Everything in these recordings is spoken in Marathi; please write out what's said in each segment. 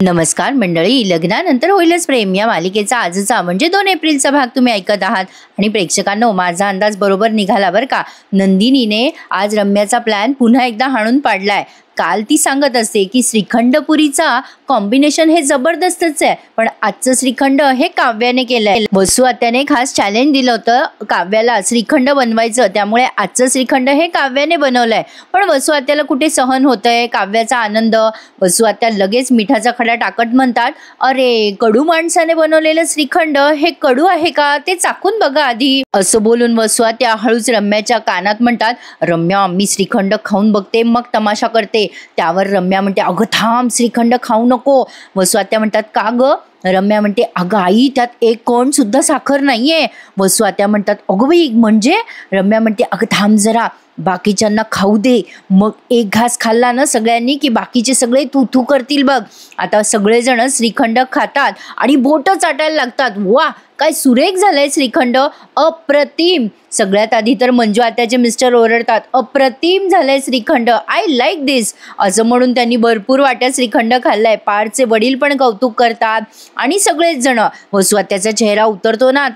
नमस्कार मंडळी, लग्नानंतर होईलच प्रेम या मालिकेचा आजचा म्हणजे 2 एप्रिलचा भाग तुम्ही ऐकत आहात. आणि प्रेक्षकांनो, माझा अंदाज बरोबर निघाला बरं का. नंदिनीने आज रम्याचा प्लॅन पुन्हा एकदा हाणून पाडलाय. काल ती सांगत असते की श्रीखंडपुरीचा कॉम्बिनेशन हे जबरदस्तच आहे, पण आजचं श्रीखंड हे काव्याने केलंय. वसू आत्याने खास चॅलेंज दिलं होतं काव्याला श्रीखंड बनवायचं, त्यामुळे आजचं श्रीखंड हे काव्याने बनवलंय. पण वसू आत्याला कुठे सहन होतंय काव्याचा आनंद. वसू आत्या लगेच मिठाचा खडा टाकत म्हणतात, अरे कडू माणसाने बनवलेलं श्रीखंड हे कडू आहे का, ते चाखून बघा आधी. असं बोलून वसू आत्या हळूच रम्याच्या कानात म्हणतात, रम्या मी श्रीखंड खाऊन बघते मग तमाशा करते. त्यावर रम्या म्हणते, अगं थांब, श्रीखंड खाऊ नको. वसू आत्या म्हणतात, का ग? रम्या म्हणते, अगं आई त्यात एक कण सुद्धा साखर नाहीये. वसू आत्या म्हणतात, अगं बाई म्हणजे? रम्या म्हणते, अगं थांब जरा, बाकीच्यांना खाऊ दे, मग एक घास खाल्ला ना सगळ्यांनी की बाकीचे सगळे तू तू करतील बघ. आता सगळेजण श्रीखंड खातात आणि बोट चाटायला लागतात. वा, काय सुरेख झालंय श्रीखंड, अप्रतिम. सगळ्यात आधी तर मंजू आत्याचे मिस्टर ओरडतात, अप्रतिम झालंय श्रीखंड, आय लाईक दिस. असं म्हणून त्यांनी भरपूर वाट्या श्रीखंड खाल्लाय. पारचे वडील पण कौतुक करतात आणि सगळेच जण. वसू आत्याचा चेहरा उतरतो ना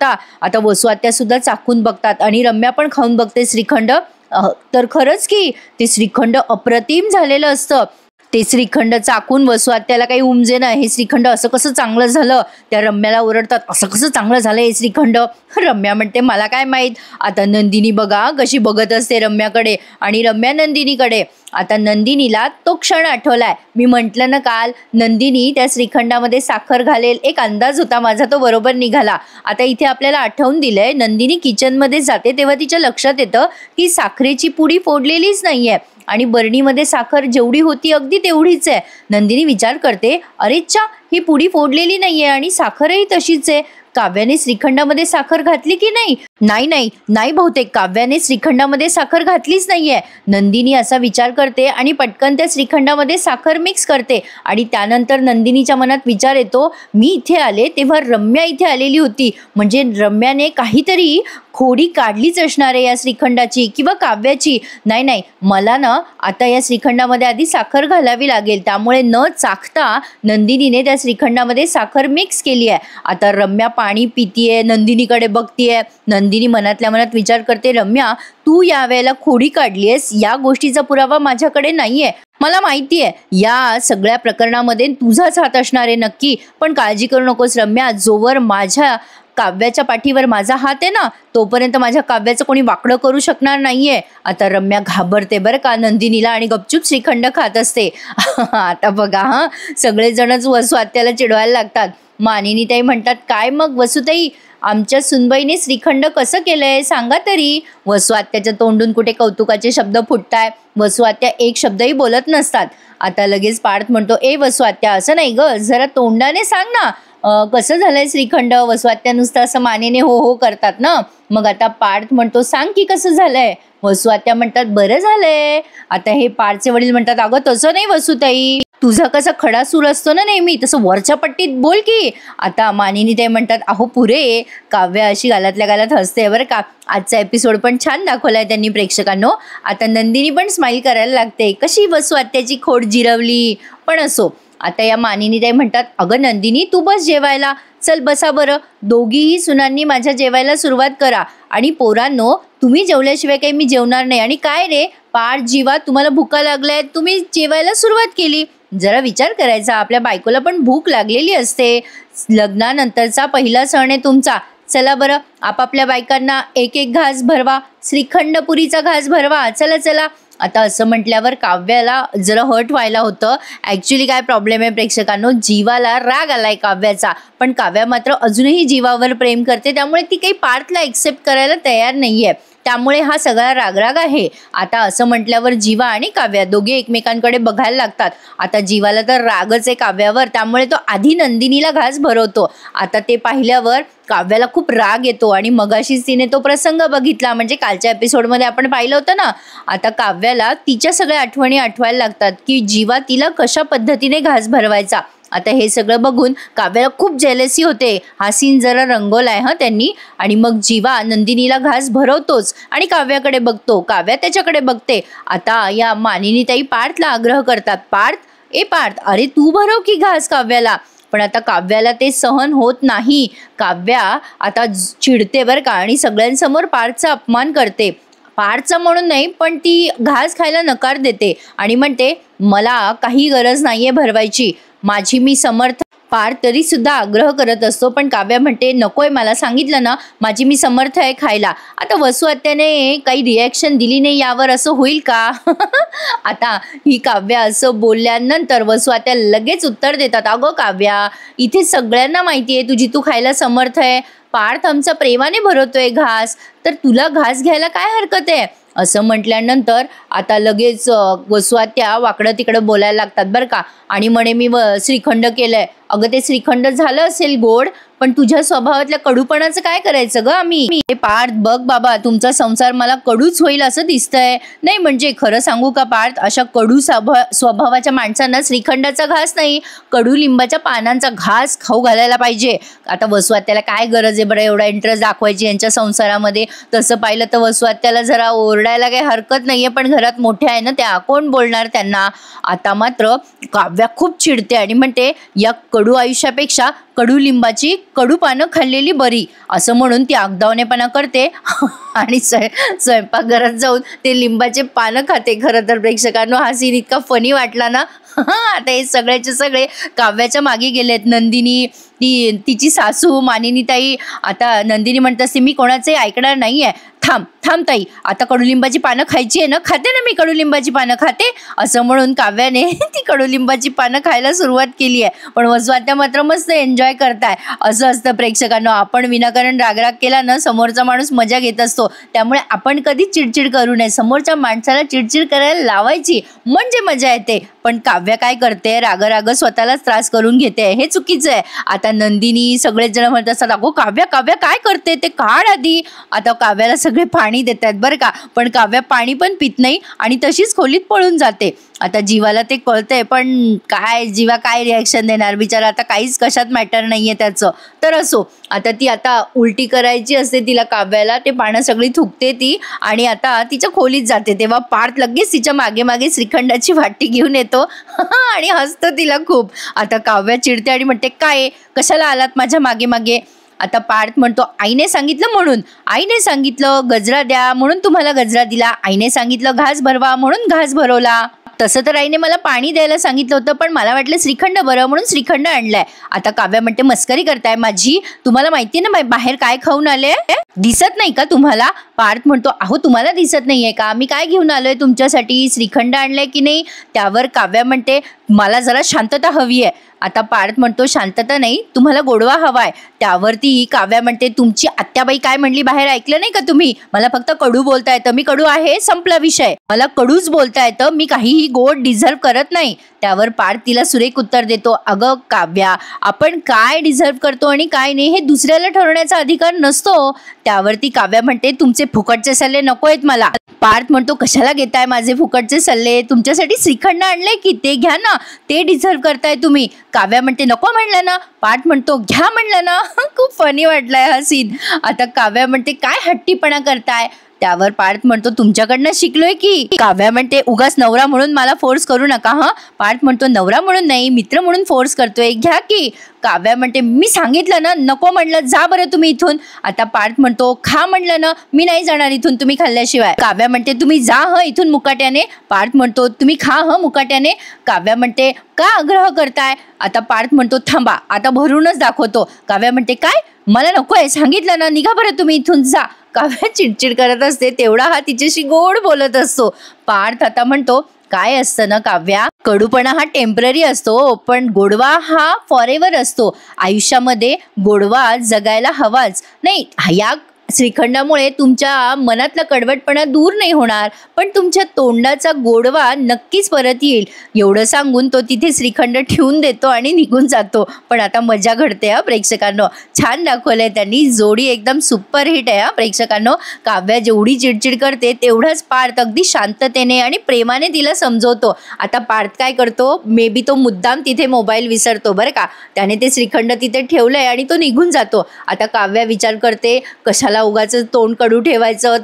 आता वसू आत्या सुद्धा चाखून बघतात आणि रम्या पण खाऊन बघते श्रीखंड. तर खरंच की ते श्रीखंड अप्रतिम झालेलं असतं. ते श्रीखंड चाकून वसू आत्याला काही उमजे ना, हे श्रीखंड असं कसं चांगलं झालं. त्या रम्याला ओरडतात, असं कसं चांगलं झालं हे श्रीखंड. रम्या म्हणते, मला काय माहीत. आता नंदिनी बघा कशी बघत असते रम्याकडे आणि रम्या नंदिनीकडे. आता नंदिनीला तो क्षण आठवलाय. मी म्हटलं ना काल, नंदिनी त्या श्रीखंडामध्ये साखर घालेल, एक अंदाज होता माझा, तो बरोबर निघाला. आता इथे आपल्याला आठवून दिलंय, नंदिनी किचनमध्ये जाते तेव्हा तिच्या लक्षात येतं की साखरेची पुडी फोडलेलीच नाहीये आणि बरणीमध्ये साखर जेवढी होती अगदी तेवढीच आहे. नंदिनी विचार करते, अरे चा, ही पुडी फोडलेली नाहीये आणि साखरही तशीच आहे. काव्याने श्रीखंडामध्ये साखर घातली की नाही? नाही बहुतेक काव्याने श्रीखंडामध्ये साखर घातलीच नाहीये. नंदिनी असा विचार करते आणि पटकन त्या श्रीखंडामध्ये साखर मिक्स करते. आणि त्यानंतर नंदिनीच्या मनात विचार येतो, मी इथे आले तेव्हा रम्या इथे आलेली होती, म्हणजे रम्याने काहीतरी खोडी काढलीच असणार आहे या श्रीखंडाची किंवा काव्याची. नाही, मला ना आता या श्रीखंडामध्ये आधी साखर घालावी लागेल. त्यामुळे न चाखता नंदिनीने त्या श्रीखंडामध्ये साखर मिक्स केली आहे. आता रम्या पाणी पितीये, नंदिनीकडे बघतीये. नंदिनी मनातल्या मनात विचार करते, रम्या तू यावेळेला खोडी काढलीयस या गोष्टीचा पुरावा माझ्याकडे नाहीये. मला माहितीये या सगळ्या प्रकरणामध्ये तुझाच हात असणार आहे नक्की, पण काळजी करू नकोस रम्या, जोवर माझ्या काव्याच्या पाठीवर माझा हात आहे ना, तोपर्यंत माझ्या काव्याचं कोणी वाकडं करू शकणार नाहीये. आता रम्या घाबरते बरं का नंदिनीला आणि गपचूप श्रीखंड खात असते. आता बघा सगळेजणच वसू आत्याला चिडवायला लागतात. मानिनी ताई म्हणतात, काय मग वसुताई, आमच्या सुनबाईने श्रीखंड कसं केलंय सांगा तरी. वसू आत्याच्या तोंडून कुठे कौतुकाचे शब्द फुटताय. वसू आत्या एक शब्दही बोलत नसतात. आता लगेच पार्थ म्हणतो, ए वसू आत्या असं नाही ग, जरा तोंडाने सांग ना कसं झालंय श्रीखंड. वसू आत्या नुसतं असं मानेने हो हो करतात ना. मग आता पार्थ म्हणतो, सांग की कसं झालंय. वसू आत्या म्हणतात, बरं झालंय. आता हे पार्थचे वडील म्हणतात, अगं तसं नाही वसुताई, तुझा कसा खडा सूर असतो ना नेहमी, तसं वरच्या पट्टीत बोल की. आता मानिनी ते म्हणतात, अहो पुरे. काव्या अशी गालातल्या गालात हसते बरं का. आजचा एपिसोड पण छान दाखवलाय त्यांनी प्रेक्षकांनो. आता नंदिनी पण स्माईल करायला लागते, कशी वसू आत्याची खोड जिरवली. पण असो, आता या मानिनी ताई म्हणतात, अगं नंदिनी तू बस जेवायला, चल बसा बरं. दोघीही सुनांनी माझ्या जेवायला सुरुवात करा. आणि पोरांनो, तुम्ही जेवल्याशिवाय काही मी जेवणार नाही. आणि काय रे पार जीवा, तुम्हाला भुका लागल्या, तुम्ही जेवायला सुरुवात केली. जरा विचार करायचा, आपल्या बायकोला पण भूक लागलेली असते. लग्नानंतरचा पहिला सण आहे तुमचा. चला बरं, आपापल्या बायकांना एक एक घास भरवा, श्रीखंडपुरीचा घास भरवा, चला. आता असं म्हटल्यावर काव्याला जरा हर्ट व्हायला होतं. ॲक्च्युली काय प्रॉब्लेम आहे प्रेक्षकांनो, जीवाला राग आलाय काव्याचा, पण काव्या मात्र अजूनही जीवावर प्रेम करते. त्यामुळे ती काही पार्थला एक्सेप्ट करायला तयार नाहीये. त्यामुळे हा सगळा रागराग आहे. आता असं म्हटल्यावर जीवा आणि काव्या दोघे एकमेकांकडे बघायला लागतात. आता जीवाला तर रागच आहे काव्यावर, त्यामुळे तो आधी नंदिनीला घास भरवतो. आता ते पाहिल्यावर काव्याला खूप राग येतो आणि मगाशीच तिने तो प्रसंग बघितला, म्हणजे कालच्या एपिसोडमध्ये आपण पाहिलं होतं ना. आता काव्याला तिच्या सगळ्या आठवणी आठवायला लागतात की जीवा तिला कशा पद्धतीने घास भरवायचा. आता हे सगळं बघून काव्याला खूप जेलसी होते. हा सीन जरा रंगवलाय त्यांनी. आणि मग जीवा नंदिनीला घास भरवतोच आणि काव्याकडे बघतो, काव्या त्याच्याकडे बघते. आता या मानिनी ताई पार्थला आग्रह करतात, पार्थ ए पार्थ, अरे तू भरव की घास काव्याला. पण आता काव्याला ते सहन होत नाही. काव्या आता चिडते बरं का आणि सगळ्यांसमोर पार्थचा अपमान करते. पार्थचा म्हणून नाही, पण ती घास खायला नकार देते आणि म्हणते मला काही गरज नाहीये भरवायची, माझी मी समर्थ. पार्थ तरी सुद्धा आग्रह करत असतो, पण काव्या म्हणते नकोय, मला सांगितलं ना माझी मी समर्थ आहे खायला. आता वसू आत्याने काही रिॲक्शन दिली नाही यावर असं होईल का? आता ही काव्या असं बोलल्यानंतर वसू आत्या लगेच उत्तर देतात, अगं काव्या, इथे सगळ्यांना माहिती आहे तुझी तू खायला समर्थ आहे. पार्थ आमचा प्रेमाने भरवतोय घास, तर तुला घास घ्यायला काय हरकत आहे. असं म्हटल्यानंतर आता लगेच वसू आत्या वाकडं तिकडं बोलायला लागतात बरं का. आणि म्हणे मी श्रीखंड केलंय. अगं ते श्रीखंड झालं असेल गोड, पण तुझ्या स्वभावातल्या कडूपणाचं काय करायचं ग आम्ही. पार्थ बघ बाबा, तुमचा संसार मला कडूच होईल असं दिसतंय. नाही म्हणजे खरं सांगू का पार्थ, अशा कडू स्वभावाच्या माणसांना श्रीखंडाचा घास नाही, कडुलिंबाच्या पानांचा घास खाऊ घालायला पाहिजे. आता वसू आत्याला काय गरज आहे बरं एवढा इंटरेस्ट दाखवायची यांच्या संसारामध्ये. तसं पाहिलं तर वसू आत्याला जरा ओरडायला काही हरकत नाहीये, पण घरात मोठ्या आहे ना त्या, कोण बोलणार त्यांना. आता मात्र काव्या खूप चिडते आणि म्हणते या कडू आयुष्यापेक्षा कडुलिंबाची कडू पानं खाल्लेली बरी, असं म्हणून ती आगदावणेपणा करते आणि स्वयंपाकघरात जाऊन ते लिंबाचे पानं खाते. खरं तर प्रेक्षकांनो हा सीन इतका फनी वाटला ना. आता हे सगळ्याचे सगळे काव्याच्या मागे गेलेत. नंदिनी, तिची सासू मानिनीताई. आता नंदिनी म्हणत असते मी कोणाचे ऐकणार नाहीये. थांब थांब ताई, आता कडुलिंबाची पानं खायची आहे ना, खाते ना मी कडुलिंबाची पानं खाते. असं म्हणून काव्याने ती कडुलिंबाची पानं खायला सुरुवात केली आहे. पण वसू आत्या मात्र मस्त एन्जॉय करताय. असं असतं प्रेक्षकांनो, आपण विनाकारण रागराग केला ना समोरचा माणूस मजा घेत असतो. त्यामुळे आपण कधीच चिडचिड करू नये, समोरच्या माणसाला चिडचिड करायला लावायची म्हणजे मजा येते. पण काव्या काय करते, राग स्वतःलाच त्रास करून घेते, हे चुकीचं आहे. आता नंदिनी सगळेच जण म्हणत असतात अगो काव्या काव्या काय करते ते काढ आधी. आता काव्याला सगळे पाणी देतात बरं का, पण काव्या पाणी पण पित नाही आणि तशीच खोलीत पळून जाते. आता जीवाला ते कळतंय, पण काय जीवा काय रिॲक्शन देणार बिचारा, आता काहीच कशात मॅटर नाहीये त्याचं. तर असो, आता ती आता उलटी करायची असते तिला काव्याला, ते पानं सगळी थुकते ती आणि आता तिच्या खोलीत जाते. तेव्हा पार्थ लगेच तिच्या मागे मागे श्रीखंडाची वाटी घेऊन येतो आणि हसतो तिला खूप. आता काव्या चिडते आणि म्हणते काय कशाला आलात माझ्या मागे मागे. आता पार्थ म्हणतो आईने सांगितलं म्हणून, आईने सांगितलं गजरा द्या म्हणून तुम्हाला गजरा दिला, आईने सांगितलं घास भरवा म्हणून घास भरवला. तसं तर आईने मला पाणी द्यायला सांगितलं होतं, पण मला वाटलं श्रीखंड बरं म्हणून श्रीखंड आणलाय. आता काव्या म्हणते मस्करी करताय माझी, तुम्हाला माहिती ना बाहेर काय खाऊन आले, दिसत नाही का तुम्हाला. पार्थ म्हणतो अहो तुम्हाला दिसत नाहीये का मी काय घेऊन आलोय तुमच्यासाठी, श्रीखंड आणलंय की नाही. त्यावर काव्या म्हणते मला जरा शांतता हवी आहे. आता पार्थ म्हणतो शांतता नाही, तुम्हाला गोडवा हवाय. त्यावरती काव्या म्हणते तुमची आत्याबाई काय म्हणली बाहेर ऐकलं नाही का तुम्ही, मला फक्त कडू बोलता येतं, मी कडू आहे संपला विषय, मला कडूच बोलता येतं, मी काहीही गोड डिझर्व करत नाही. त्यावर पार्थ तिला सुरेख उत्तर देतो अगं काव्या, आपण काय डिझर्व करतो आणि काय नाही हे दुसऱ्याला ठरवण्याचा अधिकार नसतो. त्यावरती काव्या म्हणते तुमचे फुकटचे सल्ले नको आहेत मला. पार्थ म्हणतो कशाला घेताय माझे फुकटचे सल्ले, तुमच्यासाठी श्रीखंड आणले की ते घ्या ना, ते डिझर्व करताय तुम्ही. काव्या म्हणते नको म्हणलं ना, पार्थ म्हणतो घ्या म्हणलं ना. खूप फनी वाटलाय हा सीन. आता काव्या म्हणते काय हट्टीपणा करताय. त्यावर पार्थ म्हणतो तुमच्याकडनं शिकलोय की. काव्या म्हणते उगाच नवरा म्हणून मला फोर्स करू नका हा. पार्थ म्हणतो नवरा म्हणून नाही मित्र म्हणून फोर्स करतोय, घ्या की. काव्या म्हणते मी सांगितलं ना नको म्हणलं, जा बरं तुम्ही इथून. आता पार्थ म्हणतो खा म्हणलं ना, मी नाही जाणार इथून तुम्ही खाल्ल्याशिवाय. काव्या म्हणते तुम्ही जा ह इथून मुकाट्याने. पार्थ म्हणतो तुम्ही खा ह मुकाट्याने. काव्या म्हणते का आग्रह करताय. आता पार्थ म्हणतो थांबा आता भरूनच दाखवतो. काव्या म्हणते काय मला नकोय सांगितलं ना, निघा बरं तुम्ही इथून जा. काव्या चिडचिड करत असते, तेवढा हा तिच्याशी गोड बोलत असतो. पार्थ आता म्हणतो काय असतं ना काव्या, कडूपणा हा टेम्पररी असतो, पण गोडवा हा फॉरेवर असतो. आयुष्यामध्ये गोडवा जगायला हवाच. नाही या श्रीखंडामुळे तुमच्या मनातला कडवटपणा दूर नाही होणार, पण तुमच्या तोंडाचा गोडवा नक्कीच परत येईल. एवढं सांगून तो तिथे श्रीखंड ठेवून देतो आणि निघून जातो. पण आता मजा घडते हा प्रेक्षकांनो, छान दाखवलंय त्यांनी, जोडी एकदम सुपर हिट आहे हा प्रेक्षकांनो. काव्या जेवढी चिडचिड करते तेवढाच पार्थ अगदी शांततेने आणि प्रेमाने तिला समजवतो. आता पार्थ काय करतो, मे बी तो मुद्दाम तिथे मोबाईल विसरतो बरं का, त्याने ते श्रीखंड तिथे ठेवलंय आणि तो निघून जातो. आता काव्या विचार करते कशाला कशाला उगाच तोंड कडू ठेवायचं,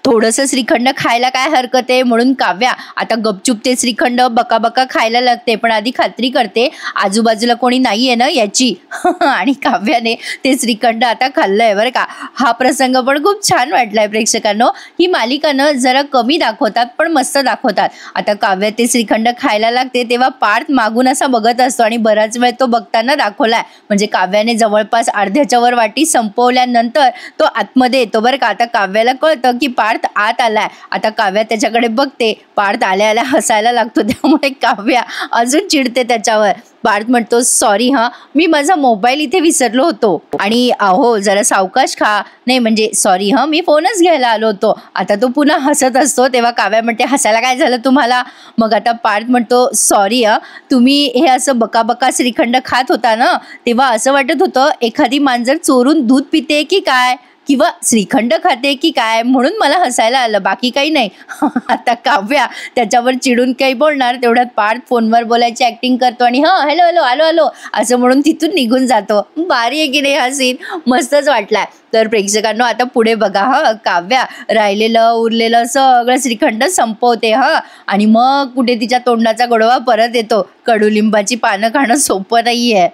थोडंसं श्रीखंड खायला काय हरकत आहे. म्हणून काव्या आता गपचूप ते श्रीखंड बका खायला लागते, पण आधी खात्री करते आजूबाजूला कोणी नाहीये ना याची. आणि काव्याने ते श्रीखंड आता खाल्लंय बरं का. हा प्रसंग पण खूप छान वाटलाय प्रेक्षकांनो. ही मालिकानं जरा कमी दाखवतात पण मस्त दाखवतात. आता काव्या ते श्रीखंड खायला लागते तेव्हा पार्थ मागून असा बघत असतो आणि बराच वेळ तो बघताना दाखवलाय. म्हणजे काव्याने जवळपास अर्ध्याच्या वर वाटी संपवल्यानंतर तो आतमध्ये येतो बरं का. आता काव्याला कळतं की पार्थ आत आलाय. आता काव्या त्याच्याकडे बघते, पार्थ आल्या हसायला लागतो. त्यामुळे काव्या अजून चिडते त्याच्यावर. पार्थ म्हणतो सॉरी मी माझा मोबाईल इथे विसरलो होतो आणि अहो जरा सावकाश खा. नाही म्हणजे सॉरी मी फोनच घ्यायला आलो होतो. आता तो पुन्हा हसत असतो. तेव्हा काव्या म्हणते हसायला काय झालं तुम्हाला. मग आता पार्थ म्हणतो सॉरी तुम्ही हे असं बका श्रीखंड खात होता ना, तेव्हा असं वाटत होतं एखादी मांजर चोरून दूध पिते की काय, किंवा श्रीखंड खाते की काय, म्हणून मला हसायला आलं, बाकी काही नाही. आता काव्या त्याच्यावर चिडून काही बोलणार तेवढ्यात पार्थ फोनवर बोलायची ऍक्टिंग करतो आणि हॅलो आलो असं म्हणून तिथून निघून जातो. भारी आहे की नाही हा सीन, मस्तच वाटलाय. तर प्रेक्षकांनो आता पुढे बघा काव्या राहिलेलं उरलेलं सगळं श्रीखंड संपवते आणि मग कुठे तिच्या तोंडाचा गोडवा परत येतो. कडुलिंबाची पानं खाणं सोपं नाहीये.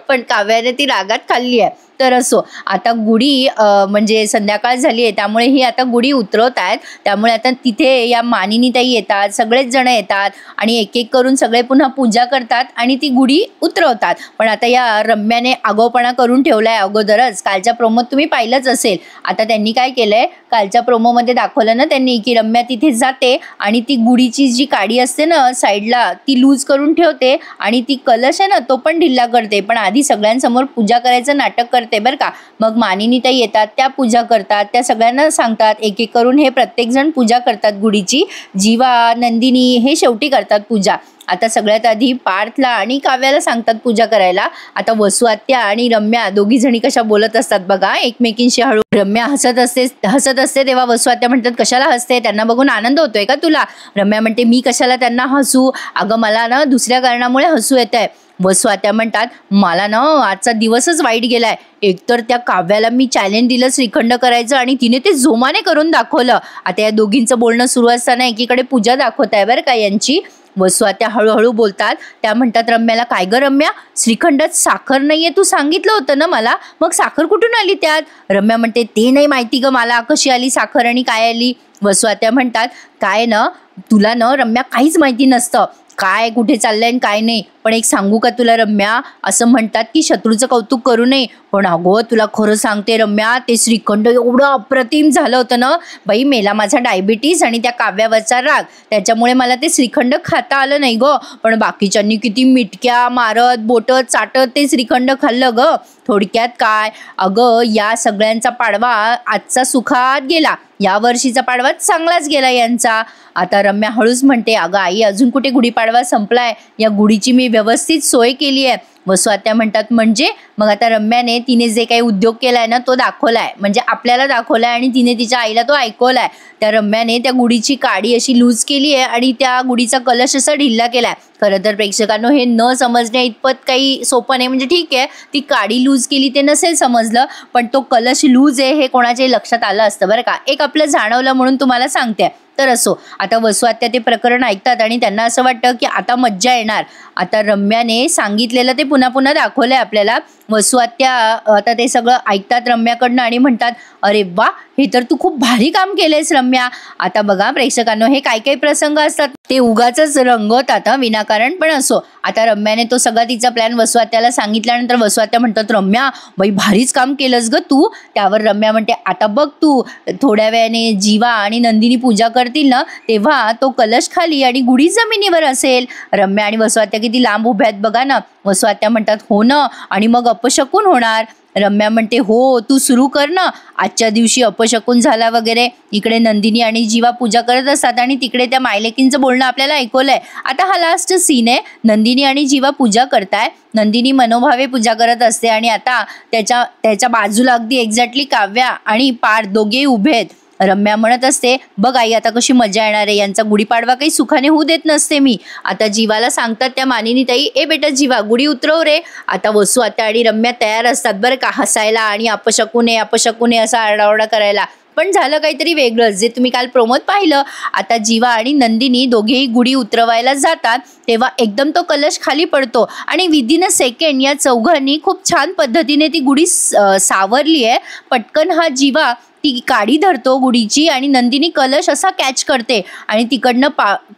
पण काव्याने ती रागात खाल्ली आहे. तर असो आता गुढी म्हणजे संध्याकाळ झाली आहे त्यामुळे ही आता गुढी उतरवत आहेत. त्यामुळे आता तिथे या मानिनीताई येतात, सगळेच जण येतात आणि एक एक करून सगळे पुन्हा पूजा करतात आणि ती गुढी उतरवतात. पण आता या रम्याने आगाऊपणा करून ठेवलाय अगोदरच. कालच्या प्रोमोत तुम्ही पाहिलंच असेल. आता त्यांनी काय केलंय, कालच्या प्रोमोमध्ये दाखवलं ना त्यांनी की रम्या तिथे जाते आणि ती गुढीची जी काडी असते ना साईडला ती लूज करून ठेवते आणि ती कलश आहे ना तो पण ढिल्ला करते. पण आधी सगळ्यांसमोर पूजा करायचं नाटक करते बरं का. मग मानिनीताई येतात, त्या पूजा करतात, त्या सगळ्यांना सांगतात एक एक करून हे प्रत्येक जण पूजा करतात गुढीची. जीवा नंदिनी हे शेवटी करतात पूजा. आता सगळ्यात आधी पार्थला आणि काव्याला सांगतात पूजा करायला. आता वसू आत्या आणि रम्या दोघी जणी कशा बोलत असतात बघा एकमेकींशी हळू. रम्या हसत असते तेव्हा वसू आत्या म्हणतात कशाला हसते, त्यांना बघून आनंद होतोय का तुला. रम्या म्हणते मी कशाला त्यांना हसू, अगं मला ना दुसऱ्या कारणामुळे हसू येत आहे. वसू आत्या म्हणतात मला ना आजचा दिवसच वाईट गेलाय. एकतर त्या काव्याला मी चॅलेंज दिलं श्रीखंड करायचं आणि तिने ते जोमाने करून दाखवलं. आता या दोघींचं बोलणं सुरू असताना एकीकडे पूजा दाखवत आहे बरं का यांची. वसू आत्या हळूहळू बोलतात, त्या म्हणतात रम्याला काय ग रम्या श्रीखंडात साखर नाहीये, तू सांगितलं होतं ना मला, मग साखर कुठून आली त्यात. रम्या म्हणते ते नाही माहिती ग मला कशी आली साखर आणि काय आली. वसू आत्या म्हणतात काय ना तुला ना रम्या काहीच माहिती नसतं काय कुठे चाललंय आणि काय नाही. पण एक सांगू का तुला रम्या, असं म्हणतात की शत्रूचं कौतुक करू नये, पण अगो तुला खरं सांगते रम्या ते श्रीखंड एवढं अप्रतिम झालं होतं ना बाई, मेला माझा डायबिटीस आणि त्या काव्यावरचा राग, त्याच्यामुळे मला ते श्रीखंड खाता आलं नाही ग. पण बाकीच्यांनी किती मिटक्या मारत बोटं चाटत ते श्रीखंड खाल्लं ग. थोडक्यात काय अगं या सगळ्यांचा पाडवा आजचा सुखात गेला, या वर्षीचा पाडवा चांगलाच गेला यांचा. आता रम्या हळूच म्हणते अगं आई अजून कुठे गुढीपाडवा संपलाय, या गुढीची मी व्यवस्थित सोय केली आहे. वसू आत्या म्हणतात म्हणजे. मग आता रम्याने तिने जे काही उद्योग केलाय ना तो दाखवलाय, म्हणजे आपल्याला दाखवलाय आणि तिने तिच्या आईला तो ऐकवलाय. त्या रम्याने त्या गुढीची काडी अशी लूज केली आहे आणि त्या गुढीचा कलश असा ढिल्ला केलाय. खरं तर प्रेक्षकांनो हे न समजण्या इतपत काही सोपं नाही. म्हणजे ठीक आहे ती काडी लूज केली ते नसेल समजलं, पण तो कलश लूज आहे हे कोणाच्याही लक्षात आलं असतं बरं का. एक आपलं जाणवलं म्हणून तुम्हाला सांगते. तर असो आता वसू आत्या ते प्रकरण ऐकतात आणि त्यांना असं वाटतं की आता मज्जा येणार. आता रम्याने सांगितलेलं ते पुन्हा पुन्हा दाखवलंय आपल्याला. वसू आत्या आता ते सगळं ऐकतात रम्याकडनं आणि म्हणतात अरे वा हे तर तू खूप भारी काम केलंयस रम्या. आता बघा प्रेक्षकांनो हे काही काही प्रसंग असतात ते उगाचच रंगवतात विनाकारण. पण असो आता रम्याने तो सगळा तिचा प्लॅन वसू आत्याला सांगितल्यानंतर वसू आत्या म्हणतात रम्या बाई भारीच काम केलंस ग तू. त्यावर रम्या म्हणते आता बघ तू थोड्या वेळाने जीवा आणि नंदिनी पूजा करतील ना तेव्हा तो कलश खाली आणि गुढी जमिनीवर असेल. रम्या आणि वसू आत्या किती लांब उभ्या आहेत बघा ना. वसू आत्या म्हणतात हो ना आणि मग अपशकुन होणार. रम्या म्हणते हो तू सुरू कर ना, आजच्या दिवशी अपशकुन झाला वगैरे. इकडे नंदिनी आणि जीवा पूजा करत असतात आणि तिकडे त्या मायलेकींचं बोलणं आपल्याला ऐकवलंय. आता हा लास्ट सीन आहे. नंदिनी आणि जीवा पूजा करताय. नंदिनी मनोभावे पूजा करत असते आणि आता त्याच्या बाजूला अगदी एक्झॅक्टली काव्या आणि पार्थ दोघेही उभे आहेत. रम्या म्हणत असते, बघ आई आता कशी मजा येणार आहे, यांचा गुढीपाडवा काही सुखाने होऊ देत नसते मी. आता जीवाला सांगतात त्या मानिनी ताई, ए बेटा जीवा गुढी उतरव रे. आता वसू आत्या आणि रम्या तयार असतात बरं का हसायला आणि अपशकुने असा आरडाओरडा करायला. पण झालं काहीतरी वेगळंच, जे तुम्ही काल प्रोमोत पाहिलं. आता जीवा आणि नंदिनी दोघेही गुढी उतरवायला जातात तेव्हा एकदम तो कलश खाली पडतो आणि विदिन अ सेकंड या चौघांनी खूप छान पद्धतीने ती गुढी सावरली आहे. पटकन हा जीवा ती काडी धरतो गुढीची आणि नंदिनी कलश असा कॅच करते आणि तिकडनं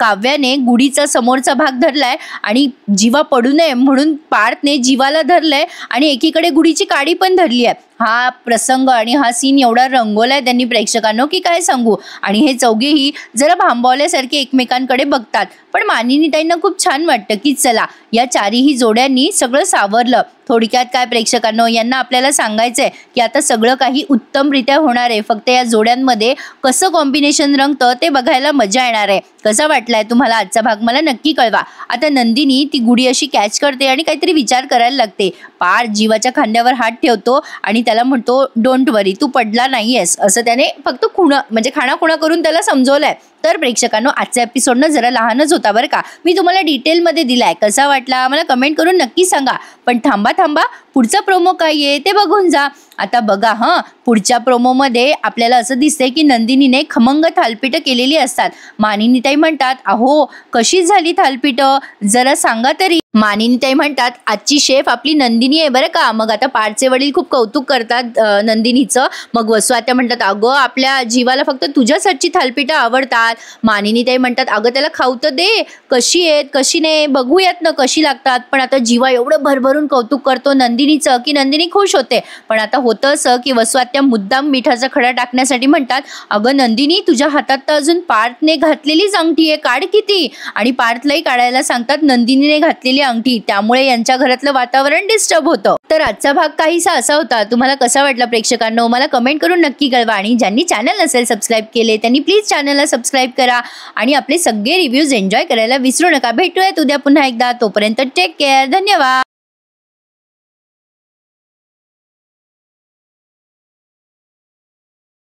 काव्याने गुढीचा समोरचा भाग धरलाय आणि जीवा पडू नये म्हणून पार्थने जीवाला धरलंय आणि एकीकडे गुढीची काडी पण धरली आहे. हा प्रसंग आणि हा सीन एवढा रंगवलाय त्यांनी प्रेक्षकांनो की काय सांगू. आणि हे चौघेही जरा भांबवल्यासारखे एकमेकांकडे बघतात. पण मानिनी ताईंना खूप छान वाटतं की चला या चारही जोड्यांनी सगळं सावरलं. थोडक्यात काय प्रेक्षकांनो, यांना आपल्याला सांगायचंय की आता सगळं काही उत्तमरित्या होणार आहे. फक्त या जोड्यांमध्ये कसं कॉम्बिनेशन रंगतं ते बघायला मजा येणार आहे. कसा वाटलाय तुम्हाला आजचा भाग मला नक्की कळवा. आता नंदिनी ती गुढी अशी कॅच करते आणि काहीतरी विचार करायला लागते. पार जीवाच्या खांद्यावर हात ठेवतो आणि त्याला म्हणतो, डोंट वरी, तू पडला नाहीयेस, असं त्याने फक्त खाणाखुणा करून त्याला समजवलंय. तर प्रेक्षकांनो आजचा एपिसोड जरा लहानच होता बरं का. मी तुम्हाला डिटेलमध्ये दिलाय. कसा वाटला मला कमेंट करून नक्की सांगा. पण थांबा पुढचा प्रोमो काय आहे ते बघून जा. आता बघा पुढच्या प्रोमोमध्ये आपल्याला असं दिसतंय की नंदिनीने खमंग थालपीठं केलेली असतात. मानिनी ताई म्हणतात, अहो कशी झाली थालपीठं जरा सांगा तरी. मानिनी ताई म्हणतात, आजची शेफ आपली नंदिनी आहे बरं का. मग आता पार्थचे वडील खूप कौतुक करतात नंदिनीचं. मग वसू आत्या म्हणतात, अगं आपल्या जीवाला फक्त तुझ्याच हातची थालपीठं आवडतात. मानिनी ताई म्हणतात, अगं त्याला खाऊ तर दे, कशी आहेत कशी नाही बघूयात ना कशी लागतात. पण आता जीवा एवढं भरभरून कौतुक करतो नंदिनीचं की नंदिनी खुश होते. पण आता होतं असं की वसू आत्या मुद्दाम मिठाचा खडा टाकण्यासाठी म्हणतात, अगं नंदिनी तुझ्या हातात तर अजून पार्थने घातलेलीच अंगठी आहे, काढ किती. आणि पार्थलाही काढायला सांगतात नंदिनीने घातलेली अंगठी. त्यामुळे यांच्या घरातलं वातावरण डिस्टर्ब होतं. तर आजचा भाग काहीसा असा होता. तुम्हाला कसा वाटला प्रेक्षकांनो मला कमेंट करून नक्की कळवा. आणि ज्यांनी चॅनल नसेल सबस्क्राईब केले त्यांनी प्लीज चॅनलला सबस्क्राईब करा आणि आपले सगळे रिव्ह्यूज एन्जॉय करायला विसरू नका. भेटूयात उद्या पुन्हा एकदा. तोपर्यंत टेक केअर. धन्यवाद.